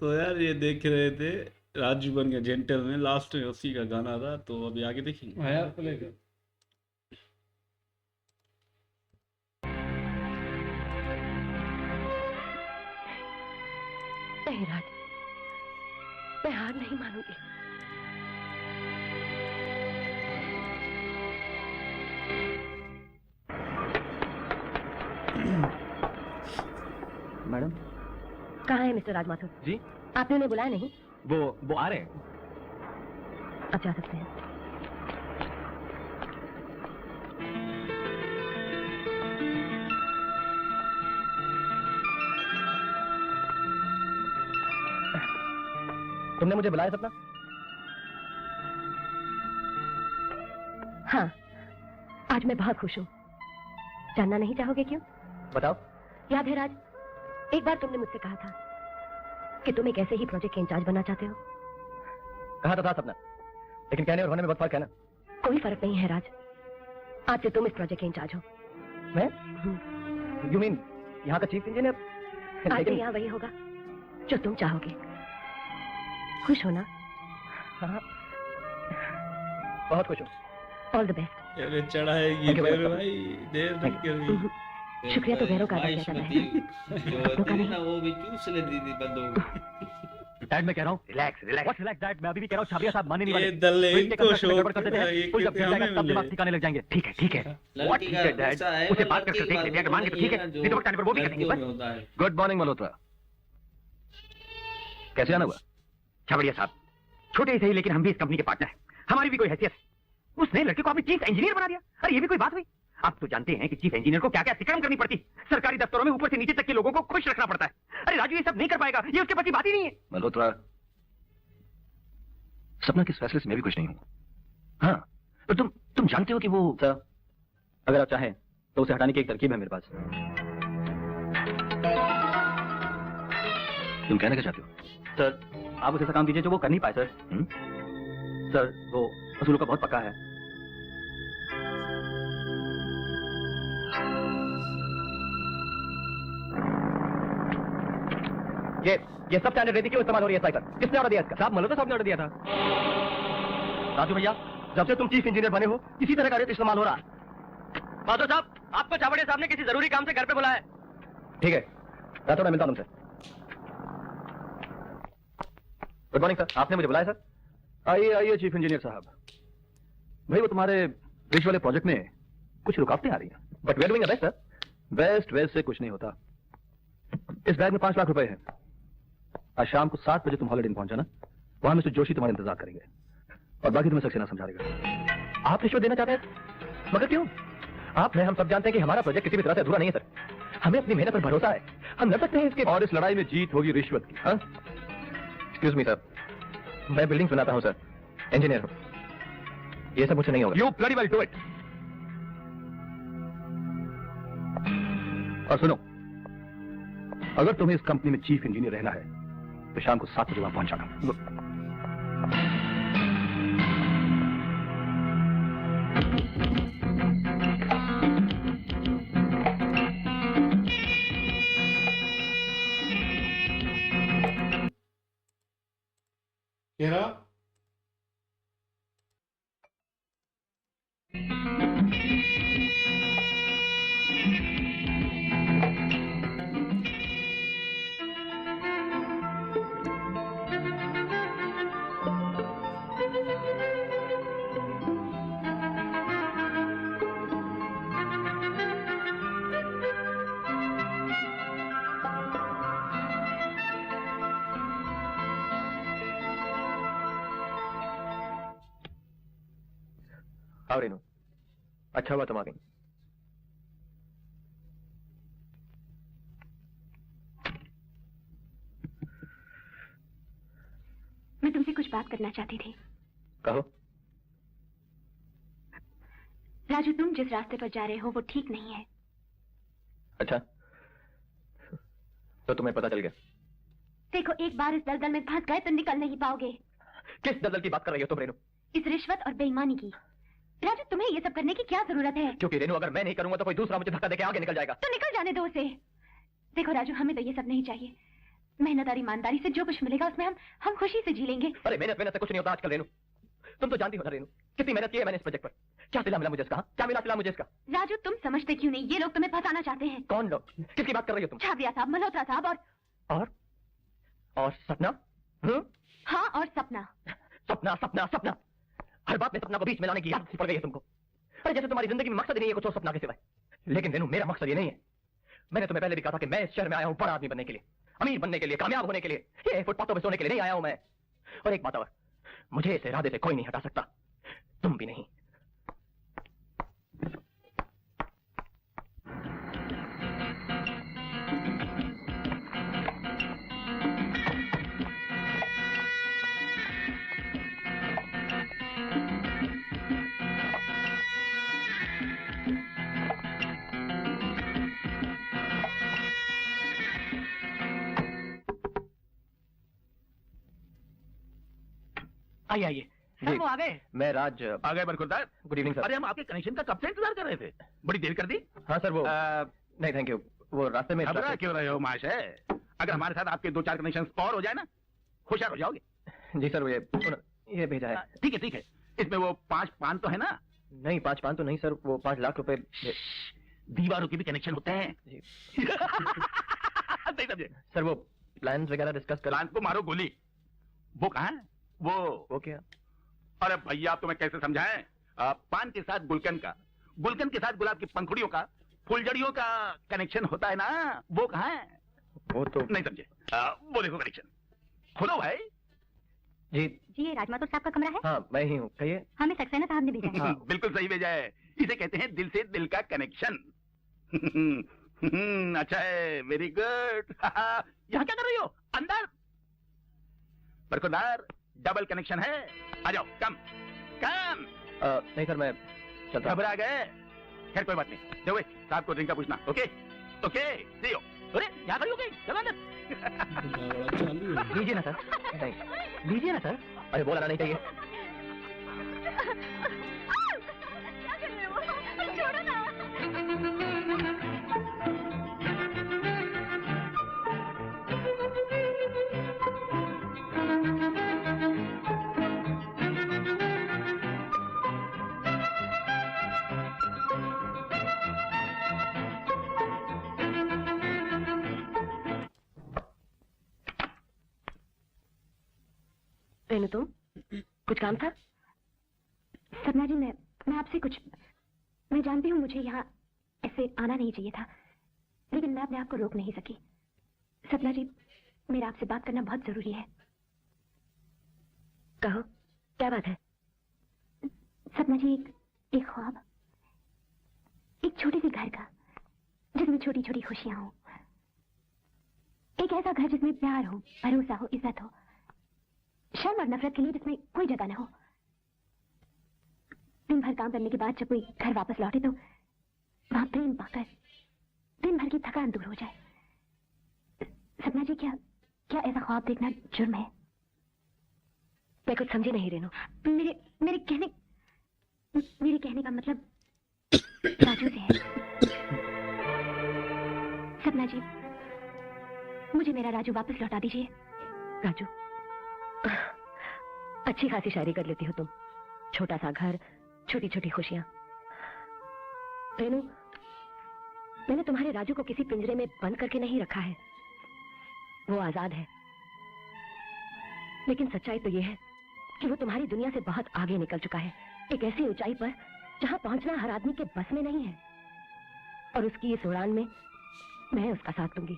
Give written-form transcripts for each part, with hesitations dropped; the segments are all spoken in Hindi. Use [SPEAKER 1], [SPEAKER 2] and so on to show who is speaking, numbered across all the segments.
[SPEAKER 1] तो यार ये देख रहे थे राजू बन गया जेंटल में, लास्ट में उसी का गाना था, तो अभी आगे देखेंगे।
[SPEAKER 2] हाँ यार चलेगा।
[SPEAKER 3] नहीं राज, मैं हार नहीं मानूंगी।
[SPEAKER 4] मैडम।
[SPEAKER 3] कहाँ है मिस्टर राजमाथुर?
[SPEAKER 4] जी?
[SPEAKER 3] आपने उन्हें बुलाया नहीं?
[SPEAKER 4] वो आ रहे हैं।
[SPEAKER 3] आप जा सकते हैं।
[SPEAKER 4] तुमने मुझे बुलाया सपना?
[SPEAKER 3] हाँ, आज मैं बहुत खुश हूँ। जानना नहीं चाहोगे क्यों?
[SPEAKER 4] बताओ।
[SPEAKER 3] याद है राज, एक बार तुमने मुझसे कहा था कि तुम एक ऐसे ही प्रोजेक्ट के इंचार्ज बनना चाहते हो।
[SPEAKER 4] कहा तो था सपना, लेकिन कहने और होने में बहुत फर्क है ना।
[SPEAKER 3] कोई फर्क नहीं है राज, आज से तुम इस प्रोजेक्ट के इंचार्ज हो।
[SPEAKER 4] मैं? यू मीन यहाँ का चीफ इंजीनियर?
[SPEAKER 3] आज से यहाँ वही होगा जो तुम चाहोगे। खुश हो ना?
[SPEAKER 4] हाँ, बहुत खुश हूँ।
[SPEAKER 3] All the best.
[SPEAKER 1] अरे चढ़ाएगी
[SPEAKER 4] Thank you very
[SPEAKER 1] फिर
[SPEAKER 4] much.
[SPEAKER 1] भाई, देर नहीं करी।
[SPEAKER 3] शुक्रिया तो गैरों का अदा किया जाता है।
[SPEAKER 5] जो होती है ना वो भी चूस ले दीदी बंदों को।
[SPEAKER 4] डैड मैं कह रहा हूँ relax relax. What relax dad, मैं अभी भी कह रहा हूँ छाबिया साहब मानने नहीं वाले।
[SPEAKER 1] ये दल्ले
[SPEAKER 4] तो इनके
[SPEAKER 1] इनको
[SPEAKER 4] कंस्ट्रक्शन में
[SPEAKER 1] शौक
[SPEAKER 4] गड़बड़ कर देते हैं,
[SPEAKER 1] है, ये
[SPEAKER 4] कोई जब
[SPEAKER 1] क्योंकि
[SPEAKER 4] जाएगा
[SPEAKER 1] हमें
[SPEAKER 4] तब
[SPEAKER 1] मिले।
[SPEAKER 4] दिमाग ठिकाने लग जाएंगे। ठीक है ठीक है। व्हाट
[SPEAKER 5] लड़की
[SPEAKER 4] ठीक
[SPEAKER 5] का
[SPEAKER 4] है डैड,
[SPEAKER 5] गुस्सा है,
[SPEAKER 4] उसे
[SPEAKER 5] वो
[SPEAKER 4] बात करके
[SPEAKER 5] लड़की
[SPEAKER 4] देख लेते हैं, अगर मान गए तो ठीक है,
[SPEAKER 5] जो
[SPEAKER 4] नहीं तो वक्त आने पर वो भी करेंगे।
[SPEAKER 5] लड़कियों में होता है।
[SPEAKER 4] Good morning Malhotra. कैसे आना हुआ? छाबड़िया साहब, छोटे ही सही लेकिन हम भी इस कंपनी के पार्टनर हैं, हमारी भी कोई हैसियत है। उसने लड़के को अपनी चीफ इंजीनियर बना दिया। अरे ये भी कोई बात हुई? आप तो जानते हैं कि चीफ इंजीनियर को क्या क्या अतिक्रमण करनी पड़ती। सरकारी दफ्तरों में ऊपर से नीचे तक के लोगों को खुश रखना पड़ता है। अरे राजू ये सब नहीं कर पाएगा, ये उसके प्रति बात ही नहीं है। मल्होत्रा, सपना किस फैसले से मैं भी खुश नहीं हूं। हाँ, पर तुम जानते हो कि वो सर, अगर आप चाहें तो उसे हटाने की एक तरकीब है मेरे पास। तुम कहना क्या चाहते हो? सर आप उसे ऐसा काम दीजिए जो वो कर नहीं पाए सर। सर वो असूलों का बहुत पक्का है। ये सब स्टैंडर्ड रेती क्यों इस्तेमाल हो रही है साइकिल? किसने ऑर्डर दिया इसका? साहब मल्होत्रा साहब ने ऑर्डर दिया था। राजू भैया, जब से तुम चीफ इंजीनियर बने हो इसी तरह का रेत इस्तेमाल हो रहा है। माधव साहब, आपको छाबड़िया साहब ने किसी जरूरी काम से घर पे बुलाया है। ठीक है, रातों में मिलता हूं तुमसे। गुड मॉर्निंग सर, आपने मुझे बुलाया सर? आइए आइए चीफ इंजीनियर साहब। भाई वो तुम्हारे ब्रिज वाले प्रोजेक्ट में कुछ रुकावटें आ रही हैं, but we are doing best sir. Best से कुछ नहीं होता। इस बैग में 5 लाख रुपए हैं। आज शाम को 7 बजे तुम हॉलिडे इन पहुंच जाना, वहां मिस्टर जोशी तुम्हारा इंतजार करेंगे और बाकी तुम्हें सक्सेना समझा देगा। आप रिश्वत देना चाहते हैं? मगर क्यों? आप हैं, हम सब जानते हैं कि हमारा प्रोजेक्ट किसी भी तरह से अधूरा नहीं है सर। हमें अपनी मेहनत पर भरोसा है, हम लड़ सकते हैं इसके। और इस लड़ाई में जीत होगी रिश्वत की। एक्सक्यूज मी सर, मैं बिल्डिंग्स बनाता हूं सर, इंजीनियर हूं, ये सब मुझसे नहीं होगा। You bloody well do it. और सुनो, अगर तुम्हें इस कंपनी में चीफ इंजीनियर रहना है तो शाम को 7 बजे वहां पहुंच जाना।
[SPEAKER 2] घेरा
[SPEAKER 4] आओ रेनू, अच्छा हुआ तुम आ गई।
[SPEAKER 6] मैं तुमसे कुछ बात करना चाहती थी।
[SPEAKER 4] कहो।
[SPEAKER 6] राजू, तुम जिस रास्ते पर जा रहे हो वो ठीक नहीं है।
[SPEAKER 4] अच्छा, तो तुम्हें पता चल गया?
[SPEAKER 6] देखो, एक बार इस दलदल में फंस गए तो निकल नहीं पाओगे।
[SPEAKER 4] किस दलदल की बात कर रही हो तुम रेनू?
[SPEAKER 6] इस रिश्वत और बेईमानी की। राजू, तुम्हें ये सब करने की क्या जरूरत है?
[SPEAKER 4] क्योंकि रेनू अगर मैं नहीं करूंगा तो कोई दूसरा मुझे धक्का देके आगे निकल जाएगा।
[SPEAKER 6] तो निकल जाने दो उसे। देखो राजू, हमें तो ये सब नहीं चाहिए। मेहनत और ईमानदारी से जो कुछ मिलेगा उसमें हम खुशी से जी लेंगे।
[SPEAKER 4] अरे मेहनत मेहनत से कुछ नहीं होता आजकल रेनू। तुम तो जानती हो ना रेनू, कितनी मेहनत की है मैंने इस प्रोजेक्ट पर। क्या सिला मिला मुझे इसका? क्या मिला मुझे इसका?
[SPEAKER 6] राजू तुम समझते क्यों नहीं, ये लोग तुम्हें फंसाना चाहते हैं।
[SPEAKER 4] कौन लोग? किसकी बात कर रही हो तुम?
[SPEAKER 6] छाबरिया साहब, मल्होत्रा साहब
[SPEAKER 4] और सपना।
[SPEAKER 6] हाँ, और सपना।
[SPEAKER 4] सपना सपना सपना, हर बात में सपना को बीच में लाने की आदत सी पड़ गई है तुमको। अरे जैसे तुम्हारी जिंदगी में मकसद ही नहीं है कुछ और सपना के सिवाय। लेकिन रेनू, मेरा मकसद ये नहीं है। मैंने तुम्हें पहले भी कहा था कि मैं इस शहर में आया हूं बड़ा आदमी बनने के लिए, अमीर बनने के लिए, कामयाब होने के लिए। ये फुटपाथों पे सोने के लिए नहीं आया हूं मैं। और एक बात और, मुझे इस इरादे से कोई नहीं हटा सकता, तुम भी नहीं।
[SPEAKER 7] आइए आइए सर,
[SPEAKER 4] जी।
[SPEAKER 7] वो आ गए।
[SPEAKER 4] मैं राज।
[SPEAKER 7] आ गए बरखुरदार।
[SPEAKER 4] Good evening sir.
[SPEAKER 7] अरे हम आपके कनेक्शन का कब से इंतजार कर रहे थे, बड़ी देर कर दी।
[SPEAKER 4] हाँ सर, वो नहीं थैंक यू, वो रास्ते में
[SPEAKER 7] घबरा क्यों रहे हो महाशय? अगर हमारे साथ आपके 2-4 कनेक्शन और हो जाए ना, होशियार हो जाओगे।
[SPEAKER 4] जी सर, वो ये भेजा है।
[SPEAKER 7] ठीक है ठीक है, इसमें वो 5 पान तो है ना?
[SPEAKER 4] नहीं 5 पान तो नहीं सर, वो 5 लाख रुपए।
[SPEAKER 7] दीवारों के भी कनेक्शन होते हैं।
[SPEAKER 4] जी।
[SPEAKER 7] नहीं समझे?
[SPEAKER 4] सर वो प्लान्स वगैरह डिस्कस कर।
[SPEAKER 7] प्लान को मारो गोली। वो कहाँ है?
[SPEAKER 4] वो क्या?
[SPEAKER 7] अरे भैया आप तुम्हें कैसे समझाएं? पान के साथ गुलकन का, गुलकन के साथ गुलाब की पंखुड़ियों का, फुलझड़ियों का कनेक्शन होता है ना, वो कहाँ है?
[SPEAKER 4] वो तो
[SPEAKER 7] नहीं समझे? वो देखो कनेक्शन, खोलो भाई।
[SPEAKER 4] जी।
[SPEAKER 6] जी, ये राजमातो साहब का कमरा है।
[SPEAKER 4] हाँ मैं ही हूँ, कहिए।
[SPEAKER 6] हमें सक्सेना साहब ने भेजा है।
[SPEAKER 4] हाँ।
[SPEAKER 7] बिल्कुल सही भेजा है, इसे कहते हैं दिल से दिल का कनेक्शन। अच्छा है, वेरी गुड। यहाँ क्या कर रही हो? अंदर। बरखुरदार, डबल कनेक्शन है, आ जाओ, कम कम।
[SPEAKER 4] नहीं सर, मैं चलता।
[SPEAKER 7] घबरा गए? खैर कोई बात नहीं, देखो साहब को ड्रिंक का पूछना। Okay okay, see you. अरे यहाँ खड़ी हो गई, चलो अंदर।
[SPEAKER 1] बड़ा चालू है।
[SPEAKER 4] लीजिए ना सर। नहीं लीजिए ना सर। अरे बोला नहीं चाहिए।
[SPEAKER 6] क्या कर रहे हो? छोड़ो ना।
[SPEAKER 3] रेनू, तुम कुछ काम था?
[SPEAKER 6] सपना जी, मैं आपसे कुछ, मैं जानती हूँ मुझे यहाँ ऐसे आना नहीं चाहिए था, लेकिन मैं अपने आप को रोक नहीं सकी। सपना जी, मेरा आपसे बात करना बहुत जरूरी है।
[SPEAKER 3] कहो, क्या बात है?
[SPEAKER 6] सपना जी, एक ख्वाब, एक छोटे से घर का जिसमें छोटी छोटी खुशियां हो, एक ऐसा घर जिसमें प्यार हो, भरोसा हो, इज्जत हो, शर्म और नफरत के लिए जिसमें कोई जगह ना हो। दिन भर काम करने के बाद जब कोई घर वापस लौटे तो वहां प्रेम पाकर दिन भर की थकान दूर हो जाए। सपना जी, क्या क्या ऐसा ख्वाब देखना जुर्म है?
[SPEAKER 3] मैं कुछ समझी नहीं रेनू।
[SPEAKER 6] मेरे कहने का मतलब राजू से है। सपना जी, मुझे मेरा राजू वापस लौटा दीजिए।
[SPEAKER 3] राजू, अच्छी खासी शायरी कर लेती हो तुम। छोटा सा घर, छोटी छोटी खुशियां। रेनू, मैंने तुम्हारे राजू को किसी पिंजरे में बंद करके नहीं रखा है। वो आजाद है, लेकिन सच्चाई तो ये है कि वो तुम्हारी दुनिया से बहुत आगे निकल चुका है, एक ऐसी ऊंचाई पर जहां पहुंचना हर आदमी के बस में नहीं है। और उसकी इस उड़ान में मैं उसका साथ दूंगी।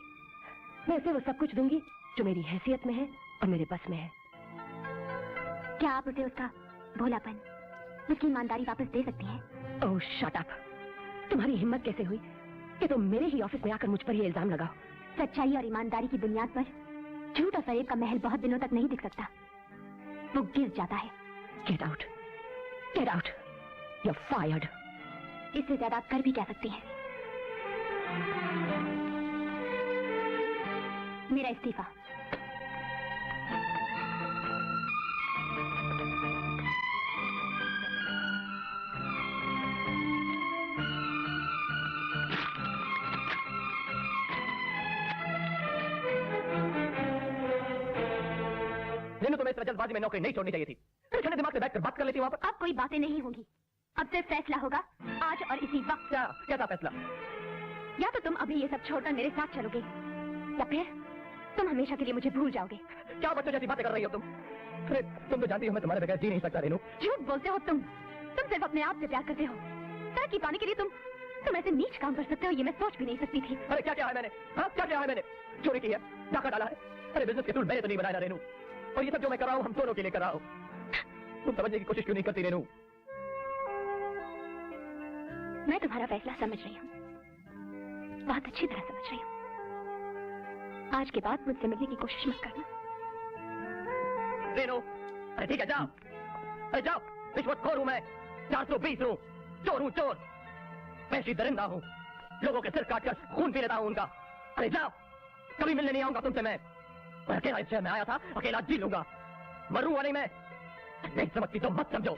[SPEAKER 3] मैं उसे वो सब कुछ दूंगी जो मेरी हैसियत में है और मेरे बस में है।
[SPEAKER 6] क्या आप उसे उसका भोलापन, उसकी ईमानदारी वापस दे सकती हैं?
[SPEAKER 3] ओह शट अप। तुम्हारी हिम्मत कैसे हुई कि तुम मेरे ही ऑफिस में आकर मुझ पर ये इल्जाम लगाओ?
[SPEAKER 6] सच्चाई और ईमानदारी की बुनियाद पर झूठ और फरेब का महल बहुत दिनों तक नहीं दिख सकता, वो गिर जाता है।
[SPEAKER 3] Get out, get out, you are fired.
[SPEAKER 6] इससे ज्यादा आप कर भी क्या सकती हैं? मेरा इस्तीफा।
[SPEAKER 4] रेनू तुम्हें इस तरह जल्दबाजी में नौकरी नहीं छोड़नी चाहिए थी। फिर ठंडे दिमाग से बैठकर बात कर लेती वहां पर।
[SPEAKER 6] अब कोई बातें नहीं होंगी, अब सिर्फ फैसला होगा आज और इसी वक्त।
[SPEAKER 4] क्या था फैसला?
[SPEAKER 6] या तो तुम अभी ये सब छोड़कर मेरे साथ चलोगे, या फिर तुम हमेशा के लिए मुझे भूल जाओगे।
[SPEAKER 4] क्या बच्चों जैसी बातें कर रही हो तुम? अरे तुम तो जानती हो मैं तुम्हारे बगैर जी नहीं सकता रेनू।
[SPEAKER 6] झूठ बोलते हो तुम सिर्फ अपने आप से प्यार करते हो। तरक्की पाने के लिए तुम ऐसे नीच काम कर सकते हो, ये मैं सोच भी नहीं सकती थी।
[SPEAKER 4] अरे क्या क्या है मैंने? हाँ क्या क्या है मैंने? चोरी की है, डाका डाला है। अरे बिजनेस के टूल मैंने तो नहीं बनाया ना रेनू, और ये सब जो मैं कर रहा हूँ हम दोनों के लिए कर रहा हूँ। तुम समझने की कोशिश क्यों नहीं करती रेनू?
[SPEAKER 6] मैं तुम्हारा फैसला समझ रही हूँ, बहुत अच्छी तरह समझ रही हूँ। आज के बाद मुझसे मिलने की कोशिश मत करना।
[SPEAKER 4] रेनू अरे ठीक है जाओ, अरे जाओ। रिश्वतखोर हूँ मैं, 420 हूँ, चोर हूँ चोर, पैसी दरिंदा हूँ, लोगों के सिर काटकर खून पी लेता हूँ उनका। अरे जाओ, कभी मिलने नहीं आऊंगा तुमसे मैं अकेला इस शहर में आया था, अकेला जी लूंगा, मरूंगा नहीं मैं। नहीं समझती तो मत समझो।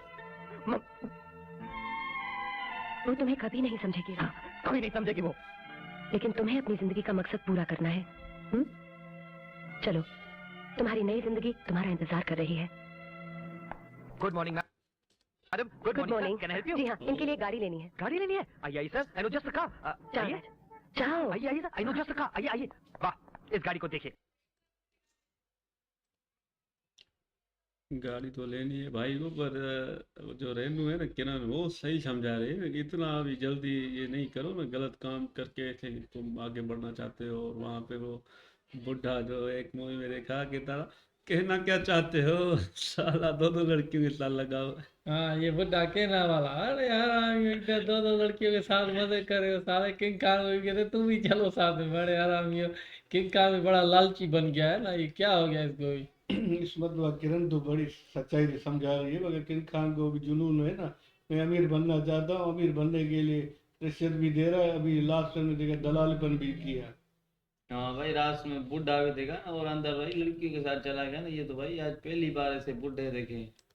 [SPEAKER 3] वो तुम्हें कभी नहीं समझेगी राव,
[SPEAKER 4] कभी नहीं समझेगी वो।
[SPEAKER 3] लेकिन तुम्हें अपनी जिंदगी का मकसद पूरा करना है। हुँ? चलो, तुम्हारी नई जिंदगी तुम्हारा इंतजार कर रही है।
[SPEAKER 4] Good morning madam.
[SPEAKER 3] Good morning.
[SPEAKER 4] Can I help you?
[SPEAKER 3] जी हाँ, इनके लिए गाड़ी लेनी है।
[SPEAKER 4] गाड़ी लेनी है? आइए sir, I know just car.
[SPEAKER 3] जाओ
[SPEAKER 4] आइए
[SPEAKER 3] राज, जाओ।
[SPEAKER 4] आइए आइए sir, I know just car. आइए आइए। वाह, इस गाड़ी को देखिए।
[SPEAKER 1] गाड़ी तो लेनी है भाई को, पर जो रेनू है ना किरण, वो सही समझा रही है कि इतना अभी जल्दी ये नहीं करो ना, गलत काम करके ऐसे तुम आगे बढ़ना चाहते हो। और वहाँ पे वो बुढ़ा जो एक मूवी में देखा कि तारा कहना क्या चाहते हो, साला दो लड़कियों के साथ लगा हुआ है।
[SPEAKER 2] हाँ ये बुढ़ा कहना वाला, अरे यार आराम इधर दो लड़कियों के साथ मजे करे हो सारे। किंग खान में भी कहते तुम भी चलो साथ में, बड़े आरामी हो। किंग खान भी बड़ा लालची बन गया है ना, ये क्या हो गया इसको भी। इस मतलब किरण तो बड़ी सच्चाई से समझा रही है, मगर किंग खान को भी जुनून है ना, मैं अमीर बनना चाहता हूँ, अमीर बनने के लिए रिश्वत भी दे रहा है, अभी लास्ट में देखा दलालपन भी किया।
[SPEAKER 5] हाँ भाई, रात में बुढ़ा भी देखा ना, और अंदर भाई लड़कियों के साथ चला गया ना। ये तो भाई आज पहली बार ऐसे बुढ़े देखे।